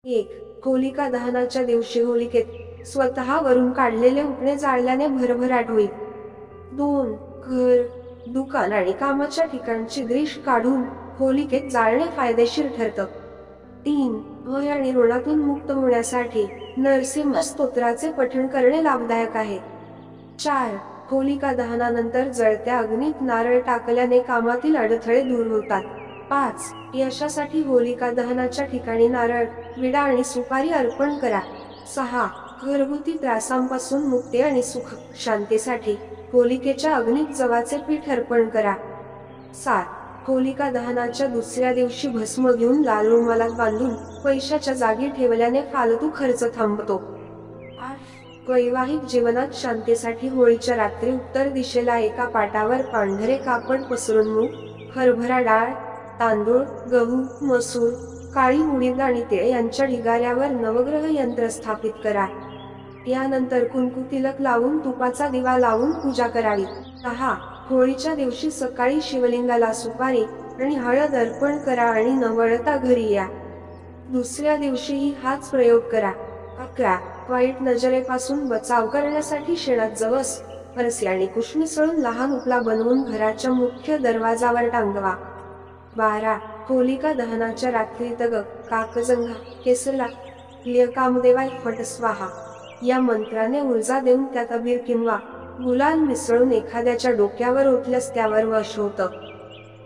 1. होलिका दहनाच्या दिवशी होलिकेत स्वतःवरून काढलेले उटणे जाळल्याने भरभराट होईल. 2. घर, दुकान आणि कामाच्या ठिकाणची ग्रीष काढून होलिकेत जाळणे फायदेशीर ठरतं. 3. भय आणि ऋणातून मुक्त होण्यासाठी नरसिंह स्तोत्राचे पठण करणे लाभदायक आहे. 4. होलिका दहनानंतर जळत्या अग्नीत नारळ टाकल्याने कामातील अडथळे दूर होतात. 5. यशासाठी होलिका दहनाच्या ठिकाणी नारळ, विडा आणि सुपारी अर्पण करा. 6. घरगुती त्रासांपासून मुक्ती आणि सुख शांतीसाठी होलिकेच्या अग्नीत जवाचे पीठ अर्पण करा. 7. होलिका दहनाच्या दुसऱ्या दिवशी भस्म घेऊन लाल रुमालात बांधून पैशाच्या जागी ठेवल्याने फालतू खर्च थांबतो. 8. वैवाहिक जीवनात शांतीसाठी होळीच्या रात्री उत्तर दिशेला एका पाटावर पांढरे कापड पसरून मूग, हरभरा डाळ, तांदूळ, गहू, मसूर, काळी उडीद आणि तीळ यांच्या ढिगाऱ्यावर नवग्रह यंत्र स्थापित करा. यानंतर कुंकू तिलक लावून तुपाचा दिवा लावून पूजा करावी. 10. होळीच्या दिवशी सकाळी शिवलिंगाला सुपारी आणि हळद अर्पण करा आणि नवळता घरी या. दुसऱ्या दिवशीही हाच प्रयोग करा. 11. वाईट नजरेपासून बचाव करण्यासाठी शेणात जवस, फरसी आणि कुश मिसळून लहान उपला बनवून घराच्या मुख्य दरवाजावर टांगवा. 12. होलिका दहनाच्या रात्री तग, काकजंघा, केसला, लिय कामदेवाय फट स्वाहा या मंत्राने ऊर्जा देऊन त्यात अबीर किंवा गुलाल मिसळून एखाद्याच्या डोक्यावर ओतल्यास त्यावर वश होतं.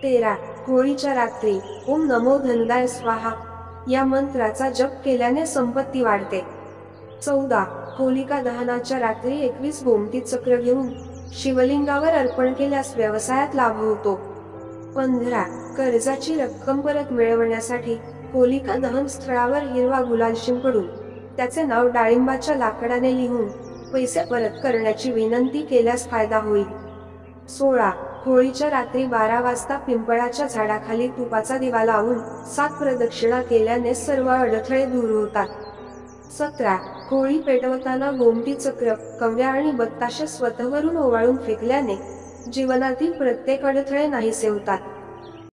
13. होळीच्या रात्री ओम नमो धनदाय स्वाहा या मंत्राचा जप केल्याने संपत्ती वाढते. 14. होलिका दहनाच्या रात्री 21 गोमती चक्र घेऊन शिवलिंगावर अर्पण केल्यास व्यवसायात लाभ होतो. 15. कर्जाची रक्कम परत मिळवण्यासाठी होलिका दहन स्थळावर हिरवा गुलाल शिंपडून त्याचे नाव डाळिंबाच्या लाकडाने लिहून पैसे परत करण्याची विनंती केल्यास फायदा होईल. 16. होळीच्या रात्री 12 वाजता पिंपळाच्या झाडाखाली तुपाचा दिवा लावून 7 प्रदक्षिणा केल्याने सर्व अडथळे दूर होतात. 17. होळी पेटवताना गोमती चक्र, कवड्या आणि बत्ताशे स्वतःवरून ओवाळून फेकल्याने जीवनातील प्रत्येक अडथळे नाहीसे होतात.